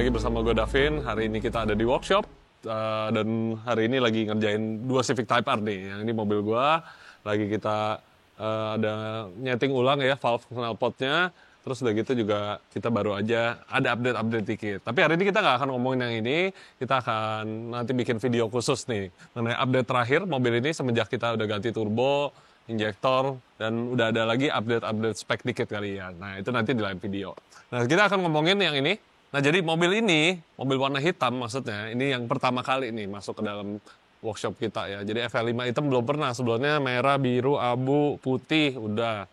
lagi bersama gue Davin. Hari ini kita ada di workshop dan hari ini lagi ngerjain dua Civic Type R nih. Yang ini mobil gue, lagi kita ada nyeting ulang ya valve knalpotnya. Terus udah gitu juga kita baru aja ada update dikit. Tapi hari ini kita nggak akan ngomongin yang ini, kita akan nanti bikin video khusus nih mengenai update terakhir mobil ini semenjak kita udah ganti turbo, injektor, dan udah ada lagi update spek dikit kali ya. Nah itu nanti di lain video. Nah kita akan ngomongin yang ini. Nah jadi mobil ini, mobil warna hitam maksudnya, ini yang pertama kali nih masuk ke dalam workshop kita ya. Jadi FL5 hitam belum pernah, sebelumnya merah, biru, abu, putih, udah.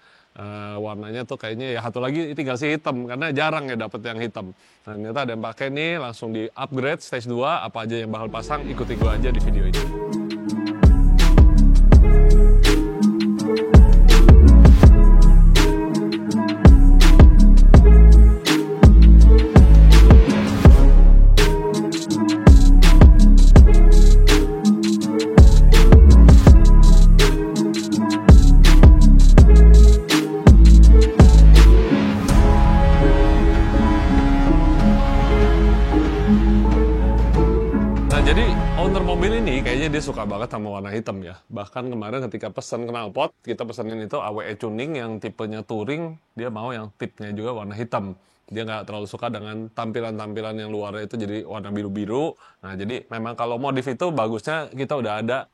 Warnanya tuh kayaknya ya satu lagi tinggal si hitam, karena jarang ya dapet yang hitam. Nah ternyata ada yang pakai nih, langsung di upgrade stage 2, apa aja yang bakal pasang, ikuti gue aja di video ini. Jadi owner mobil ini kayaknya dia suka banget sama warna hitam ya. Bahkan kemarin ketika pesan knalpot, kita pesenin itu AWE tuning yang tipenya touring, dia mau yang tipnya juga warna hitam. Dia nggak terlalu suka dengan tampilan-tampilan yang luarnya itu jadi warna biru-biru. Nah jadi memang kalau modif itu bagusnya kita udah ada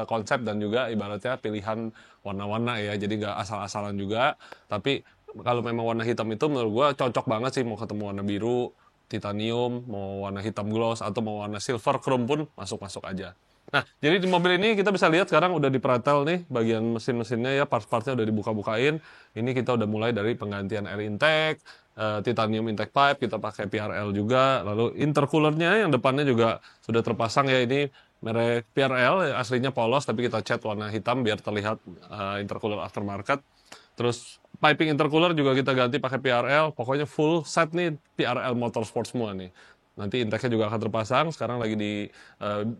konsep dan juga ibaratnya pilihan warna-warna ya. Jadi nggak asal-asalan juga. Tapi kalau memang warna hitam itu menurut gua cocok banget sih, mau ketemu warna biru, titanium, mau warna hitam gloss, atau mau warna silver chrome pun masuk-masuk aja. Nah, jadi di mobil ini kita bisa lihat sekarang udah dipretel nih, bagian mesin-mesinnya ya, parts-partsnya udah dibuka-bukain. Ini kita udah mulai dari penggantian air intake, titanium intake pipe, kita pakai PRL juga, lalu intercoolernya yang depannya juga sudah terpasang ya, ini merek PRL, aslinya polos, tapi kita cat warna hitam biar terlihat intercooler aftermarket. Terus piping intercooler juga kita ganti pakai PRL, pokoknya full set nih PRL Motorsport semua nih. Nanti intake-nya juga akan terpasang, sekarang lagi di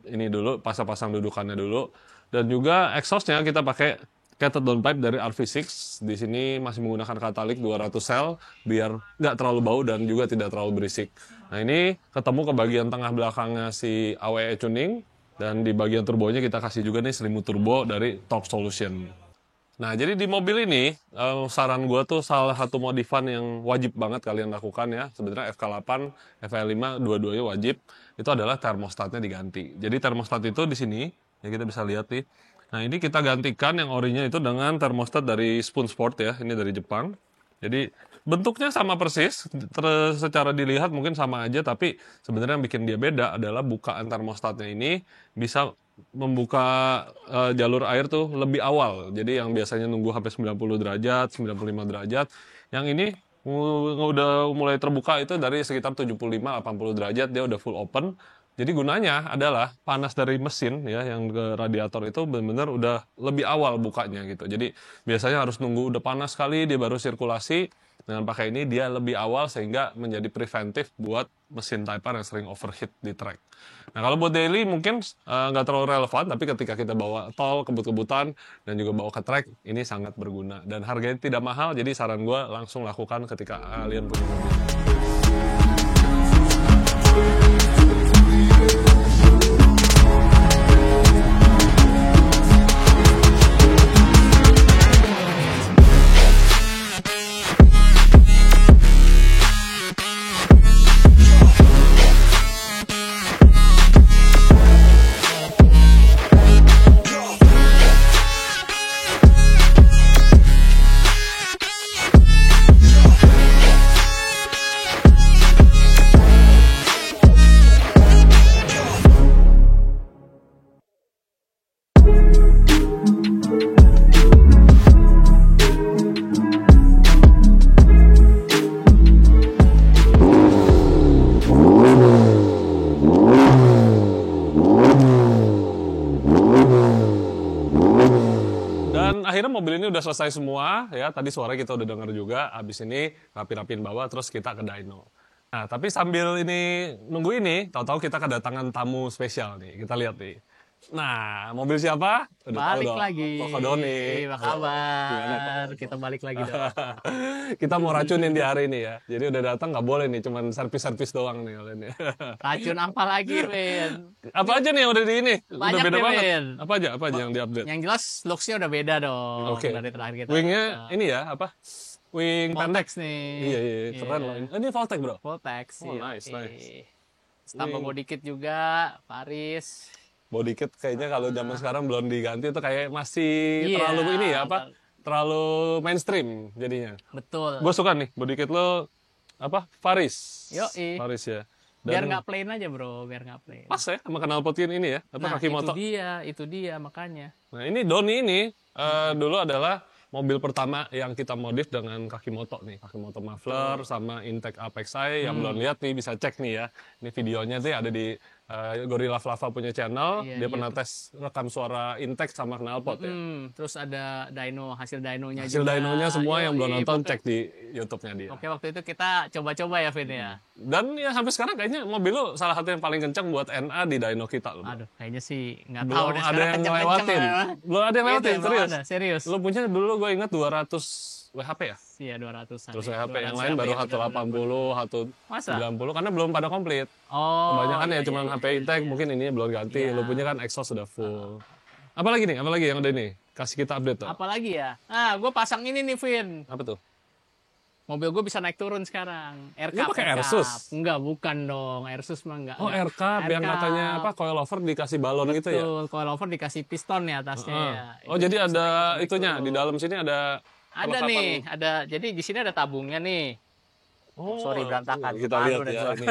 ini dulu, pasang dudukannya dulu. Dan juga exhaust-nya kita pakai catted downpipe dari RV6. Di sini masih menggunakan katalik 200 sel biar nggak terlalu bau dan juga tidak terlalu berisik. Nah ini ketemu ke bagian tengah belakangnya si AWE tuning, dan di bagian turbonya kita kasih juga nih selimut turbo dari Torque Solution. Nah, jadi di mobil ini, saran gue tuh salah satu modifan yang wajib banget kalian lakukan ya. Sebenarnya FK8, FL5, dua-duanya wajib. Itu adalah termostatnya diganti. Jadi termostat itu di sini, ya kita bisa lihat nih. Nah, ini kita gantikan yang orinya itu dengan termostat dari Spoon Sport ya. Ini dari Jepang. Jadi bentuknya sama persis, secara dilihat mungkin sama aja, tapi sebenarnya yang bikin dia beda adalah bukaan termostatnya ini bisa membuka jalur air tuh lebih awal. Jadi yang biasanya nunggu sampai 90 derajat, 95 derajat, yang ini udah mulai terbuka itu dari sekitar 75-80 derajat, dia udah full open. Jadi gunanya adalah panas dari mesin ya yang ke radiator itu benar-benar udah lebih awal bukanya gitu. Jadi biasanya harus nunggu udah panas sekali dia baru sirkulasi. Dengan pakai ini dia lebih awal sehingga menjadi preventif buat mesin Type R yang sering overheat di track. Nah kalau buat daily mungkin nggak terlalu relevan, tapi ketika kita bawa tol, kebut-kebutan, dan juga bawa ke track, ini sangat berguna. Dan harganya tidak mahal, jadi saran gue langsung lakukan ketika kalian punya mobil. Akhirnya mobil ini udah selesai semua ya, tadi suara kita udah dengar juga. Habis ini rapi-rapiin bawah terus kita ke dyno. Nah tapi sambil ini nunggu ini, tahu-tahu kita kedatangan tamu spesial nih, kita lihat nih. Nah, mobil siapa? Udah tahu Balik dong. lagi. Cocodoni. Apa Gimana, kabar? Kita balik lagi dong. Kita mau racunin di hari ini ya. Jadi udah datang nggak boleh nih, cuman servis-servis doang nih kalian. Racun apa lagi, Win? Apa aja nih yang udah di ini? Udah Banyak beda nih, banget. Win. Apa aja yang diupdate? Yang jelas looks-nya udah beda dong Oke. dari terakhir kita. Wingnya ini ya apa? Wing pendek. Voltex nih. Iya, keren loh. Ini Voltex bro. Voltex. Oh, iya. nice. Tambah Wing. body kit juga, Paris. Body kit kayaknya kalau zaman sekarang belum diganti itu kayak masih Iya, terlalu ini ya apa? Terlalu mainstream jadinya. Betul. Gue suka nih body kit lo apa? Paris. Yoi. Paris ya. Biar nggak plain aja bro, biar nggak plain. pas ya sama knalpotnya ini ya, apa Nah, kaki moto. itu dia makanya. Nah ini Doni ini dulu adalah mobil pertama yang kita modif dengan kaki moto nih, kaki moto muffler sama intake Apex Eye. Yang belum lihat nih bisa cek nih ya. Ini videonya tuh ada di Gorilla Flava punya channel. Iya, Dia pernah tes rekam suara intake sama knalpot ya. Terus ada hasil dynonya Hasil juga. dynonya semua yang belum Yoi, nonton pokoknya- cek di YouTube-nya dia. Oke, waktu itu kita coba-coba ya, Vin ya. Dan ya sampai sekarang kayaknya mobil lo salah satu yang paling kencang buat NA di dyno kita loh. Aduh, kayaknya sih nggak tahu Belum deh ada sekarang yang kenceng-kenceng ngelewatin. lah. Belum ada yang Itu ngelewatin, belum serius. ada, serius. Lo punya dulu gue ingat 200 WHP ya? Iya, 200-an. Terus ya. WHP yang 200 lain baru ya, bener-bener. 180, Masa? 190 karena belum pada komplit. Oh. Kebanyakan iya, ya cuma iya, HP intake, mungkin ini belum ganti. Iya. Lo punya kan exhaust sudah full. Apalagi nih? Apalagi yang ada ini? Kasih kita update tuh. Apalagi ya? Nah, gue pasang ini nih, Vin. Apa tuh? Mobil gue bisa naik turun sekarang. Lu Aircup. pakai Aircup. Airsus? Enggak, bukan dong. Airsus mah enggak. Oh, enggak. Aircup yang katanya apa? Coilover dikasih balon gitu ya? Betul, coilover dikasih piston ya atasnya ya. Oh, Itu jadi bisa ada naik itunya turun. di dalam sini ada Ada perlengkapan. nih, ada. Jadi di sini ada tabungnya nih. Oh, Sorry, berantakan. Kita Baru lihat deh ya gua. ini.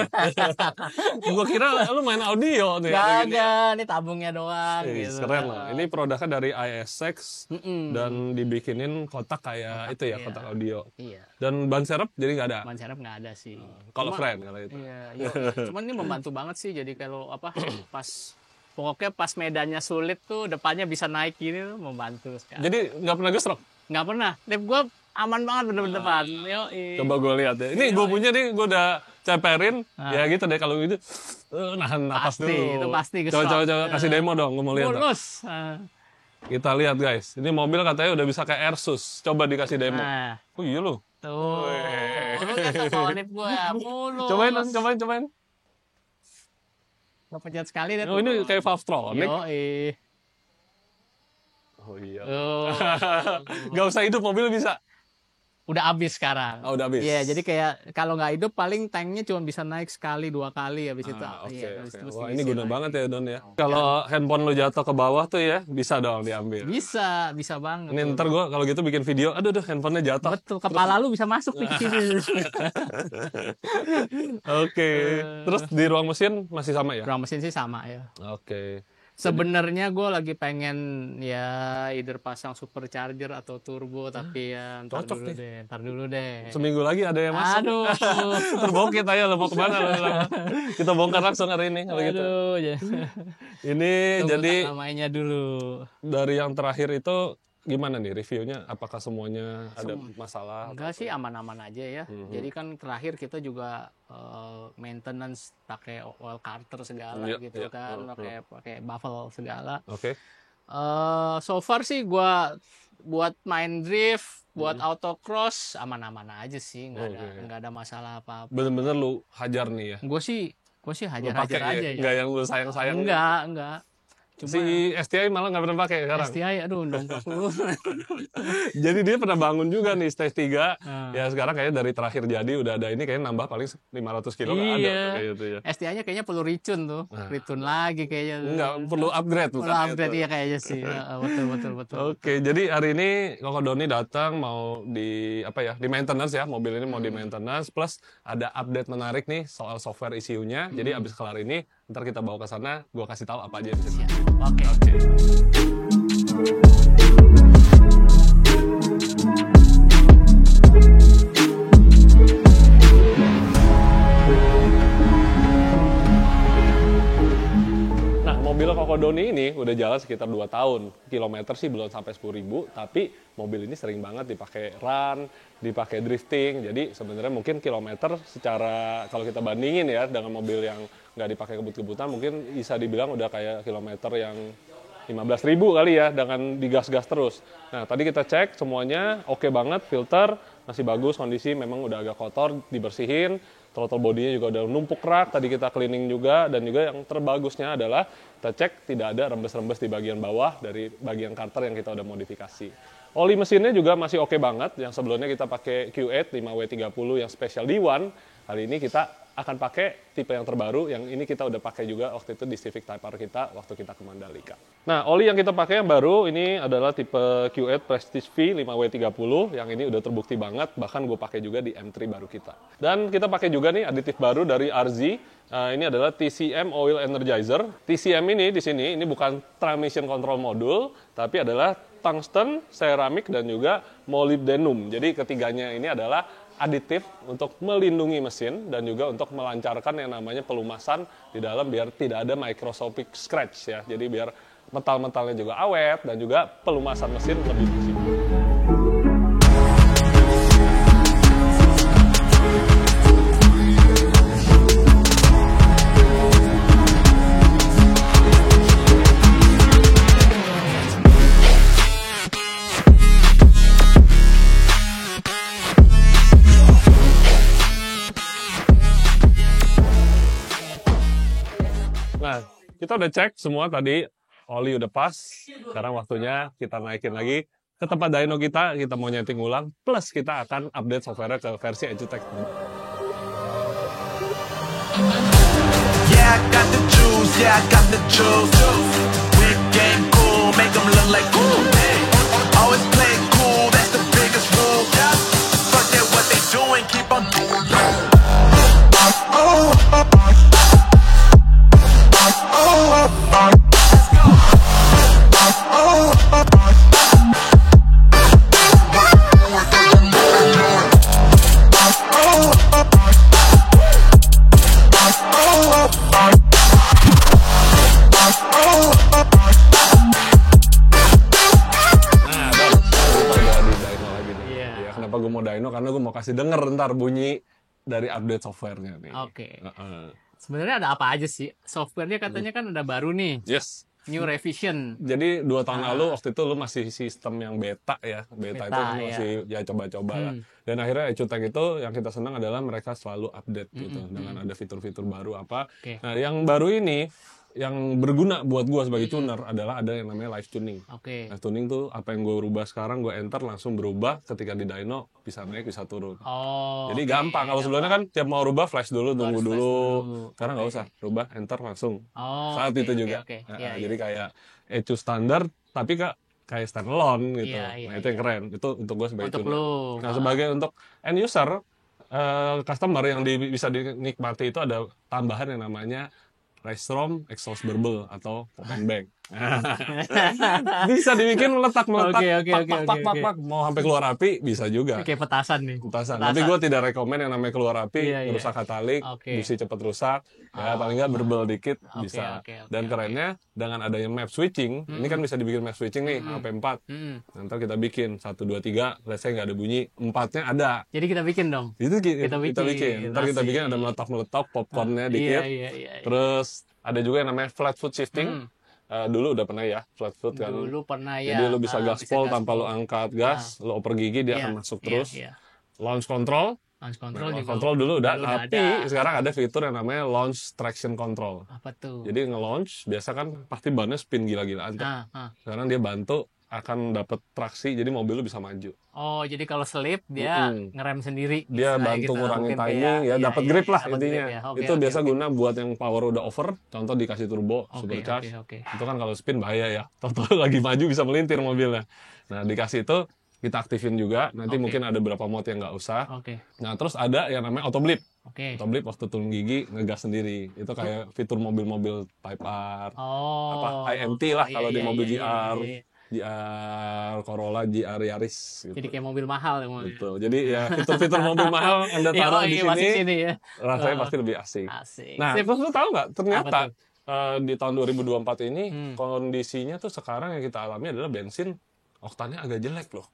Gua kira lu main audio nih. Gak hari ini. ada, ini tabungnya doang gitu. Keren loh. Ini produknya dari ISX dan dibikinin kotak kayak itu ya, iya. kotak audio. Iya, Dan ban serep jadi nggak ada. ban serep nggak ada sih. Kalau Cuma- friend kalau itu. Iya, iya. Cuman ini membantu banget sih. Jadi kalau apa pas pokoknya pas medannya sulit tuh depannya bisa naik gini tuh membantu sekali. Jadi nggak pernah gesrok. Nggak pernah. Lip gue aman banget bener-bener depan. Coba gue lihat ya. Ini gue punya nih, gue udah ceperin. Ya gitu deh kalau gitu. Nahan napas Pasti, dulu. itu pasti Coba, gesrok. coba kasih demo dong. Gue mau lihat. dong. Mulus. Kita lihat guys. Ini mobil katanya udah bisa kayak Airsus. Coba dikasih demo. Nah, Oh iya lu. tuh. Lu lihat tuh kalau lip gue mulus. Cobain. Nggak pencet sekali deh. Oh ini kayak Valvetronic. Yoi. Oh iya. Tuh. Gak usah hidup mobil bisa. Udah habis sekarang. Oh, udah habis. Iya, jadi kayak kalau nggak hidup paling tanknya cuma bisa naik sekali 2 kali habis itu. Oke, Iya, oke. terus Wah, diisi ini guna lagi. banget ya Don ya. Kalau handphone lu jatuh ke bawah tuh ya, bisa dong diambil. Bisa banget. Ini tuh. ntar gue kalau gitu bikin video, aduh handphonenya jatuh. Betul, kepala lu bisa masuk nih ke sini. Oke. Terus di ruang mesin masih sama ya? Ruang mesin sih sama ya. Oke. Sebenarnya gue lagi pengen ya either pasang supercharger atau turbo tapi ya Cocok ntar dulu deh. Seminggu lagi ada yang masuk. Aduh. Terbongkit aja lo mau kemana lo? Kita bongkar langsung hari ini kalau gitu. Aduh, ya. Ini Tunggu jadi namanya dulu. dari yang terakhir itu gimana nih reviewnya? Apakah semuanya ada masalah? Enggak sih, aman-aman aja ya. Mhm. Jadi kan terakhir kita juga maintenance pakai oil carter segala Iya, gitu iya. kan, pakai baffle segala. Oke. So far sih gua buat main drift, buat Mhm. autocross aman-aman aja sih, Oke. nggak ada masalah apa-apa. Bener-bener lu hajar nih ya? Gue sih Lu hajar-hajar pakai aja ya? ya. Nggak yang lu sayang-sayang? Enggak. Cuma Si STI malah nggak pernah pakai sekarang. STI aduh nongkrong dulu. Jadi dia pernah bangun juga nih stage 3. Ah. Ya sekarang kayaknya dari terakhir jadi udah ada ini kayaknya nambah paling 500 kilo nggak ada Iya. kayak gitu ya. STI-nya kayaknya perlu retune tuh. Nah. Retune lagi kayaknya. Enggak, perlu upgrade bukan Perlu upgrade gitu. ya kayaknya sih. Betul. Oke, jadi hari ini Koko Doni datang mau di apa ya? Di maintenance ya. Mobil ini mau di maintenance plus ada update menarik nih soal software ECU-nya. Jadi abis kelar ini ntar kita bawa ke sana, gua kasih tahu apa aja di sini. Oke. Oke. Nah, mobil Koko Doni ini udah jalan sekitar 2 tahun. Kilometer sih belum sampai 10.000, tapi mobil ini sering banget dipakai run, dipakai drifting. Jadi sebenarnya mungkin kilometer secara kalau kita bandingin ya dengan mobil yang nggak dipakai kebut-kebutan, mungkin bisa dibilang udah kayak kilometer yang 15.000 kali ya dengan digas-gas terus. Nah, tadi kita cek semuanya oke banget, filter masih bagus, kondisi memang udah agak kotor, dibersihin. Throttle bodinya juga udah numpuk rak, tadi kita cleaning juga, dan juga yang terbagusnya adalah kita cek tidak ada rembes-rembes di bagian bawah dari bagian karter yang kita udah modifikasi. Oli mesinnya juga masih oke banget, yang sebelumnya kita pakai Q8 5W30 yang special D1, kali ini kita akan pakai tipe yang terbaru, yang ini kita udah pakai juga waktu itu di Civic Type R kita, waktu kita ke Mandalika. Nah, oli yang kita pakai yang baru, ini adalah tipe Q8 Prestige V 5W30, yang ini udah terbukti banget, bahkan gue pakai juga di M3 baru kita. Dan kita pakai juga nih aditif baru dari RZ, ini adalah TCM Oil Energizer. TCM ini di sini, ini bukan transmission control module, tapi adalah tungsten, ceramik, dan juga molybdenum. Jadi ketiganya ini adalah aditif untuk melindungi mesin dan juga untuk melancarkan yang namanya pelumasan di dalam biar tidak ada microscopic scratch ya. Jadi biar metal-metalnya juga awet dan juga pelumasan mesin lebih maksimal. Nah, kita udah cek semua tadi, oli udah pas. Sekarang waktunya kita naikin lagi ke tempat dyno kita mau nyeting ulang, plus kita akan update software ke versi EduTech. Yeah, I got the juice, yeah, I got the juice. Whip game cool, make them look like cool. Always play cool, that's the biggest rule. Forget what they doing, keep on doing. Kenapa gue mau dyno? Karena gue mau kasih denger ntar bunyi dari update softwarenya nih. Oke. Sebenarnya ada apa aja sih? Softwarenya katanya kan ada baru nih. Yes. New revision. Jadi 2 tahun lalu waktu itu lu masih sistem yang beta ya. Beta itu kan masih ya coba-coba lah. Dan akhirnya EduTech itu yang kita senang adalah mereka selalu update gitu dengan ada fitur-fitur baru apa. Nah, yang baru ini yang berguna buat gue sebagai tuner adalah ada yang namanya live tuning. Live tuning tuh apa yang gue rubah sekarang gue enter langsung berubah, ketika di dyno bisa naik bisa turun. Jadi gampang. Kalau sebelumnya kan tiap mau rubah flash dulu, tunggu dulu. Sekarang nggak usah, rubah enter langsung. Saat itu juga. Jadi kayak Ecu standar tapi kayak standalone gitu. Nah itu yang keren. Itu untuk gue sebagai tuner. Nah sebagai untuk end user customer yang bisa dinikmati itu ada tambahan yang namanya Restrom Exhaust Burble atau Pop and Bang. Bisa dibikin meletak pak, mau sampai keluar api bisa juga. Kayak petasan nih. Petasan. Tapi gue tidak rekomen yang namanya keluar api, rusak katalik, busi cepat rusak. Ya paling nggak berbel dikit bisa. Dan kerennya dengan adanya map switching, ini kan bisa dibikin map switching nih, HP4. Nanti kita bikin 1, 2, 3, let's say nggak ada bunyi, 4-nya ada. Jadi kita bikin dong. Itu kita bikin. Ntar kita bikin ada meletak-meletak, popcornnya dikit. Terus ada juga yang namanya flat foot shifting. Dulu udah pernah ya flat foot kan. Dulu pernah ya. Jadi lu bisa gaspol tanpa lu angkat gas, lu oper gigi dia akan masuk terus. Launch control. Launch control dulu udah, tapi sekarang ada fitur yang namanya launch traction control. Apa tuh? Jadi nge-launch biasa kan pasti bannya spin gila-gilaan. Sekarang dia bantu akan dapat traksi, jadi mobil lu bisa maju. Oh, jadi kalau slip dia ngerem sendiri. Dia bantu ngurangin timing, ya dapat grip lah intinya. Itu biasa guna buat yang power udah over, contoh dikasih turbo, supercharge. Itu kan kalau spin bahaya ya. Contoh lagi maju bisa melintir mobilnya. Nah, dikasih itu kita aktifin juga, nanti mungkin ada beberapa mode yang nggak usah. Nah, terus ada yang namanya auto blip. Auto blip waktu turun gigi ngegas sendiri. Itu kayak fitur mobil-mobil Type R, IMT lah kalau di mobil GR. GR Corolla, GR Yaris gitu. Jadi kayak mobil mahal ya. Betul. Jadi ya fitur-fitur mobil mahal Anda taruh di sini, ya. rasanya pasti lebih asik. Asik. Nah, terus lu tahu nggak? Ternyata di tahun 2024 ini kondisinya tuh sekarang yang kita alami adalah bensin oktannya agak jelek loh.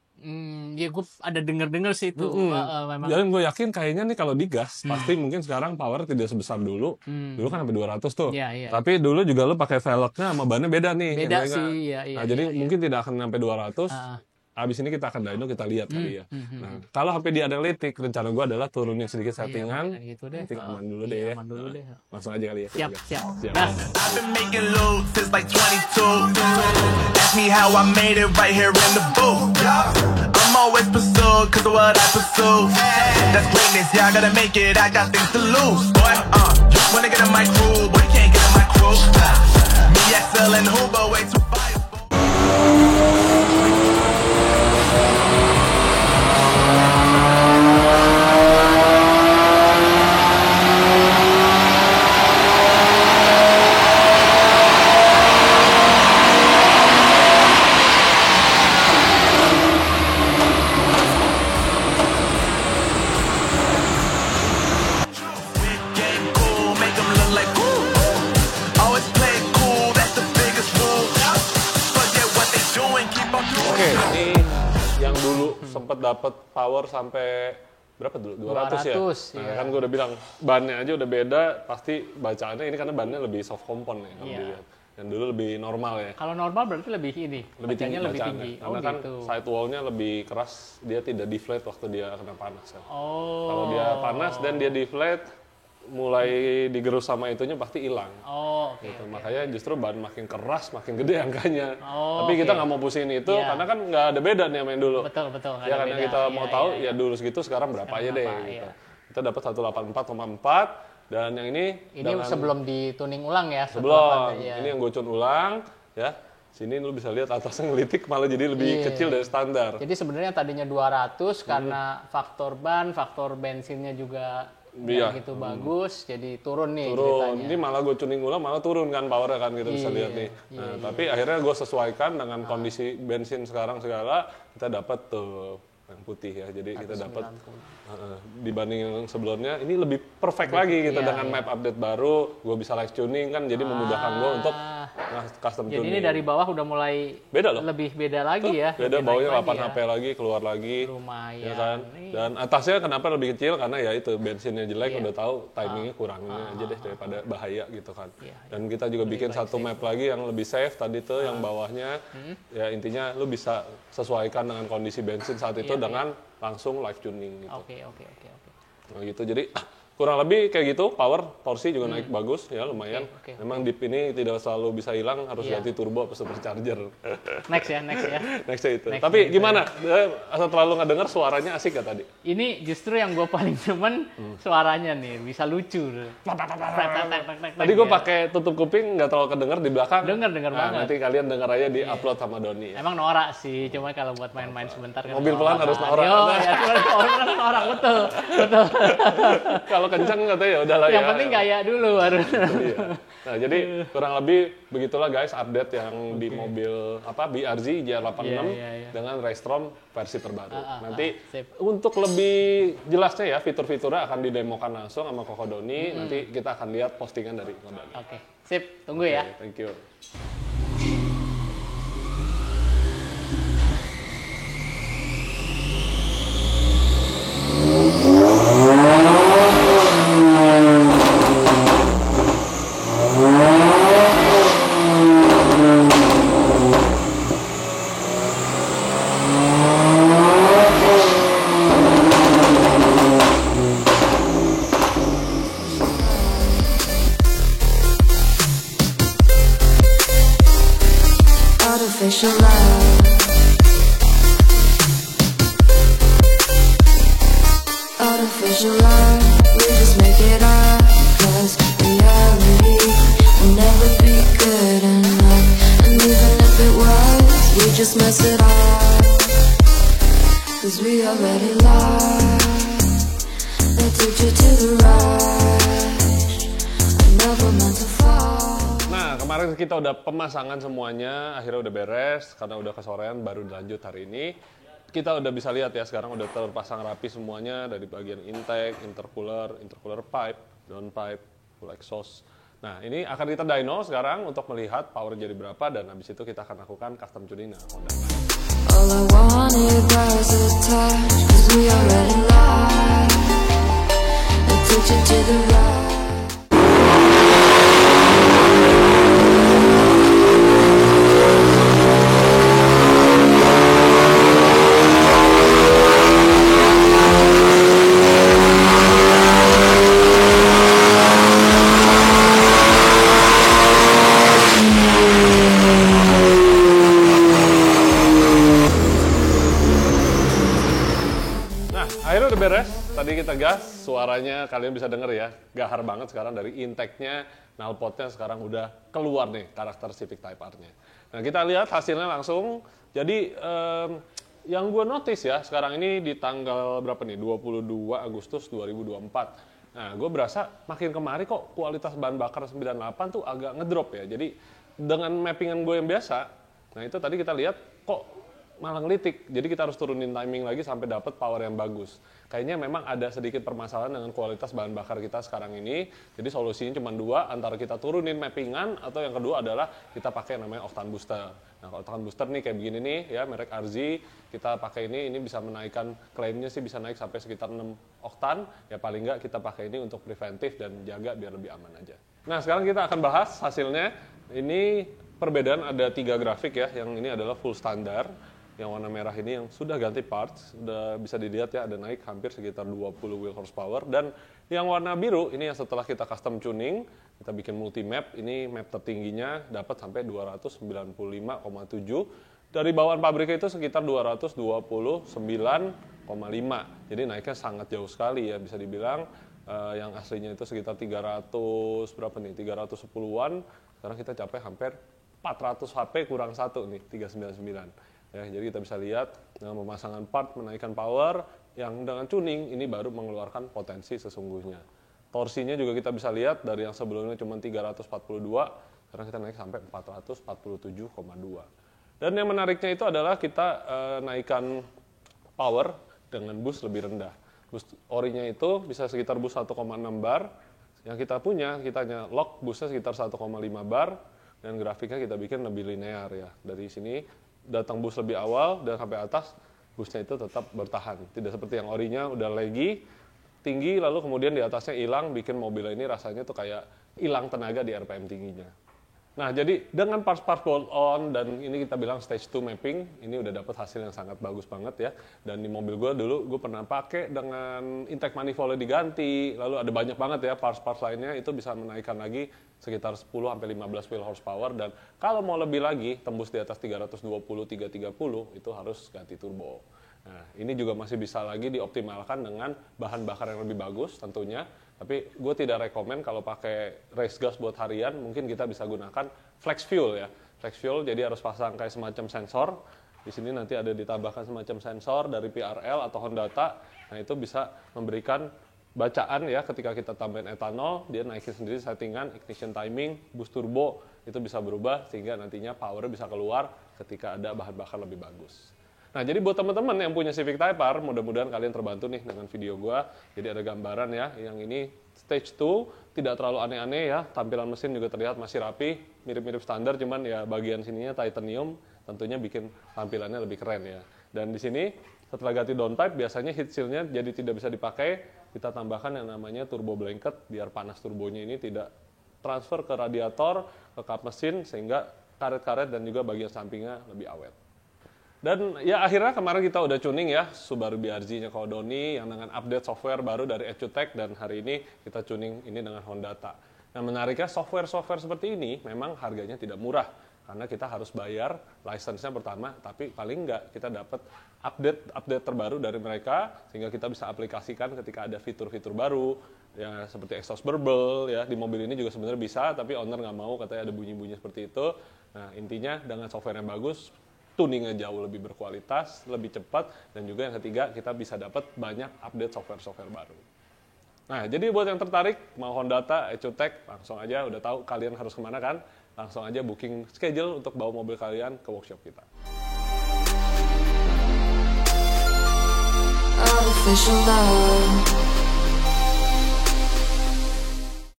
Ya gue ada denger sih itu. Memang. Jadi gue yakin kayaknya nih kalau digas pasti mungkin sekarang power tidak sebesar dulu. Dulu kan sampai 200 tuh. Iya. Tapi dulu juga lo pakai velgnya sama bannya beda nih. Beda yang sih, Nah, jadi mungkin tidak akan sampai 200. Abis ini kita akan dyno, kita lihat kali ya. Nah, kalau sampai di Adelitik, rencana gue adalah turunin sedikit settingan. Gitu deh. Setting aman dulu deh ya. Aman dulu deh. Langsung aja kali ya. Siap. Siap. Nah, I've been making loot since like 22. Ask me how I made it right here in the booth. I'm always pursued cause of what I pursue. That's greatness, yeah, I gotta make it, I got things to lose. Boy, you wanna get in my crew, boy, you can't get in my crew. Me, XL, and Hoover, way too fire. Game cool, make 'em look like woo. Always play it cool, that's the biggest rule. Forget what they doing, keep on doing. Oke, ini yang dulu sempat dapat power sampai berapa dulu? 200 ya? 200, Nah, iya. kan gue udah bilang bannya aja udah beda, pasti bacaannya ini karena bannya lebih soft compound ya kalau Iya. dilihat. Yang dulu lebih normal ya. kalau normal berarti lebih ini. Lebih tinggi bacanya lebih bacaannya. tinggi. Karena kan Gitu. sidewall-nya lebih keras, dia tidak deflate waktu dia kena panas kan. Oh. Kalau dia panas dan dia deflate, mulai digerus sama itunya pasti hilang. Oh, oke. Gitu. Makanya justru ban makin keras, makin gede angkanya. Oh, Tapi kita oke. nggak mau pusingin itu, Iya. karena kan nggak ada beda nih sama yang dulu. Betul. nggak Ya ada karena beda. kita mau Iya, tahu iya. ya dulu segitu sekarang berapa aja deh berapa, gitu. iya. Kita dapat 184,4 dan yang ini Ini sebelum dituning ulang ya. sebelum iya. ini yang gocun ulang ya. Sini lu bisa lihat atasnya ngelitik malah jadi lebih Iya. kecil dari standar. Jadi sebenarnya tadinya 200 karena faktor ban, faktor bensinnya juga Iya. nggak gitu bagus, jadi turun nih Turun. ceritanya. Ini malah gue tuning ulang malah turun kan powernya kan kita bisa Iya, lihat nih. Nah, tapi akhirnya gue sesuaikan dengan kondisi bensin sekarang segala, kita dapat tuh yang putih ya. Jadi kita dapat dibanding yang sebelumnya ini lebih perfect lagi kita iya, dengan map update baru, gue bisa live tuning kan jadi memudahkan gue untuk custom Jadi tuning. ini dari bawah udah mulai Beda loh. lebih beda lagi ya. Beda lebih baunya naik 8 lagi HP lagi keluar lagi. Lumayan. Ya kan? Nih. Dan atasnya kenapa lebih kecil karena ya itu bensinnya jelek Iya. udah tahu timingnya kurangin aja deh daripada bahaya gitu kan. Iya. Dan kita juga bikin satu map lagi yang lebih safe tadi tuh yang bawahnya ya intinya lu bisa sesuaikan dengan kondisi bensin saat itu Iya, dengan langsung live tuning gitu. Oke. Nah, gitu. Jadi kurang lebih kayak gitu, power torsi juga naik bagus ya lumayan. Oke. Memang dip ini tidak selalu bisa hilang, harus Iya. ganti turbo atau supercharger. Next ya. Nextnya itu. Next Tapi ya, gimana? Setelah lu ngedenger suaranya asik gak tadi? Ini justru yang gue paling demen suaranya nih, bisa lucu. Tadi gue pakai tutup kuping nggak terlalu kedenger di belakang. Denger Nah, banget. nanti kalian denger aja di upload sama Doni ya. Emang norak sih, cuma kalau buat main-main sebentar kan Mobil pelan harus norak. Yo, ya cuma orang pelan norak betul. Kalau kencang katanya ya udahlah ya. Yang penting gaya dulu harus. Iya. Nah, jadi kurang lebih begitulah guys update yang di mobil BRZ JR86 Iya. dengan Raystrom versi terbaru. Nanti sip. untuk lebih jelasnya ya fitur-fiturnya akan didemokan langsung sama Koko Doni. Nanti kita akan lihat postingan dari Koko Doni. Oke, sip, tunggu ya. Oke, thank you. Artificial love. Artificial love. We just make it up. 'Cause reality will never be good enough. And even if it was, we just mess it up. 'Cause we already lost. They took you to the rush. I never meant to fall. Nah, kemarin kita udah pemasangan semuanya, akhirnya udah beres, karena udah kesorean baru dilanjut hari ini. Kita udah bisa lihat ya, sekarang udah terpasang rapi semuanya, dari bagian intake, intercooler pipe, downpipe, full exhaust. Nah, ini akan kita dyno sekarang untuk melihat power jadi berapa, dan habis itu kita akan lakukan custom tuning dengan Honda. All I wanted was a touch, 'cause we already lied. I took you to the right. Akhirnya udah beres, tadi kita gas, suaranya kalian bisa denger ya, gahar banget sekarang dari intake-nya, knalpotnya sekarang udah keluar nih karakter Civic Type R-nya. Nah kita lihat hasilnya langsung, jadi yang gue notice ya, sekarang ini di tanggal berapa nih, 22 Agustus 2024. Nah gue berasa makin kemari kok kualitas bahan bakar 98 tuh agak ngedrop ya, jadi dengan mappingan gue yang biasa, nah itu tadi kita lihat kok malah ngelitik, jadi kita harus turunin timing lagi sampai dapat power yang bagus. Kayaknya memang ada sedikit permasalahan dengan kualitas bahan bakar kita sekarang ini, jadi solusinya cuma dua, antara kita turunin mappingan, atau yang kedua adalah kita pakai namanya octane booster. Nah kalau octane booster nih kayak begini nih ya, merek RZ, kita pakai ini bisa menaikkan, klaimnya sih bisa naik sampai sekitar 6 oktan, ya paling nggak kita pakai ini untuk preventif dan jaga biar lebih aman aja. Nah sekarang kita akan bahas hasilnya. Ini perbedaan ada 3 grafik ya, yang ini adalah full standar. Yang warna merah ini yang sudah ganti parts, sudah bisa dilihat ya, ada naik hampir sekitar 20 wheel horsepower. Dan yang warna biru ini yang setelah kita custom tuning, kita bikin multi map, ini map tertingginya dapat sampai 295,7. Dari bawaan pabrik itu sekitar 229,5. Jadi naiknya sangat jauh sekali ya, bisa dibilang yang aslinya itu sekitar 300 berapa nih, 310-an, sekarang kita capai hampir 400 HP kurang 1 nih, 399. Ya, jadi kita bisa lihat dengan pemasangan part menaikkan power, yang dengan tuning ini baru mengeluarkan potensi sesungguhnya. Torsinya juga kita bisa lihat dari yang sebelumnya cuma 342, sekarang kita naik sampai 447,2. Dan yang menariknya itu adalah kita naikkan power dengan boost lebih rendah. Boost orinya itu bisa sekitar boost 1,6 bar, yang kita punya, kita hanya lock boostnya sekitar 1,5 bar, dan grafiknya kita bikin lebih linear ya. Dari sini datang boost lebih awal dan sampai atas boostnya itu tetap bertahan, tidak seperti yang orinya udah lagi tinggi lalu kemudian di atasnya hilang, bikin mobil ini rasanya tuh kayak hilang tenaga di RPM tingginya. Nah jadi dengan parts-parts bolt on dan ini kita bilang stage 2 mapping, ini udah dapat hasil yang sangat bagus banget ya. Dan di mobil gue dulu gue pernah pakai dengan intake manifoldnya diganti, lalu ada banyak banget ya parts-parts lainnya, itu bisa menaikkan lagi sekitar 10-15 wheel horsepower, dan kalau mau lebih lagi tembus di atas 320-330 itu harus ganti turbo. Nah ini juga masih bisa lagi dioptimalkan dengan bahan bakar yang lebih bagus tentunya. Tapi gue tidak rekomen kalau pakai race gas buat harian, mungkin kita bisa gunakan flex fuel ya. Flex fuel jadi harus pasang kayak semacam sensor. Di sini nanti ada ditambahkan semacam sensor dari PRL atau Hondata. Nah itu bisa memberikan bacaan ya ketika kita tambahin etanol, dia naikin sendiri settingan, ignition timing, boost turbo, itu bisa berubah sehingga nantinya power bisa keluar ketika ada bahan bakar lebih bagus. Nah, jadi buat teman-teman yang punya Civic Type R, mudah-mudahan kalian terbantu nih dengan video gua. Jadi ada gambaran ya, yang ini stage 2, tidak terlalu aneh-aneh ya. Tampilan mesin juga terlihat masih rapi, mirip-mirip standar, cuman ya bagian sininya titanium, tentunya bikin tampilannya lebih keren ya. Dan di sini setelah ganti downpipe, biasanya heat seal-nya jadi tidak bisa dipakai. Kita tambahkan yang namanya turbo blanket, biar panas turbonya ini tidak transfer ke radiator, ke kap mesin, sehingga karet-karet dan juga bagian sampingnya lebih awet. Dan ya akhirnya kemarin kita udah tuning ya Subaru BRZ-nya Kodoni yang dengan update software baru dari EcuTech, dan hari ini kita tuning ini dengan Hondata. Nah menariknya software-software seperti ini memang harganya tidak murah karena kita harus bayar license-nya pertama, tapi paling enggak kita dapat update terbaru dari mereka sehingga kita bisa aplikasikan ketika ada fitur-fitur baru ya seperti exhaust burble ya. Di mobil ini juga sebenarnya bisa, tapi owner nggak mau, katanya ada bunyi-bunyi seperti itu. Nah intinya dengan software yang bagus, tuningnya jauh lebih berkualitas, lebih cepat, dan juga yang ketiga kita bisa dapat banyak update software-software baru. Nah, jadi buat yang tertarik mau Hondata, EcuTech, langsung aja udah tahu kalian harus kemana kan? Langsung aja booking schedule untuk bawa mobil kalian ke workshop kita. Artificial love.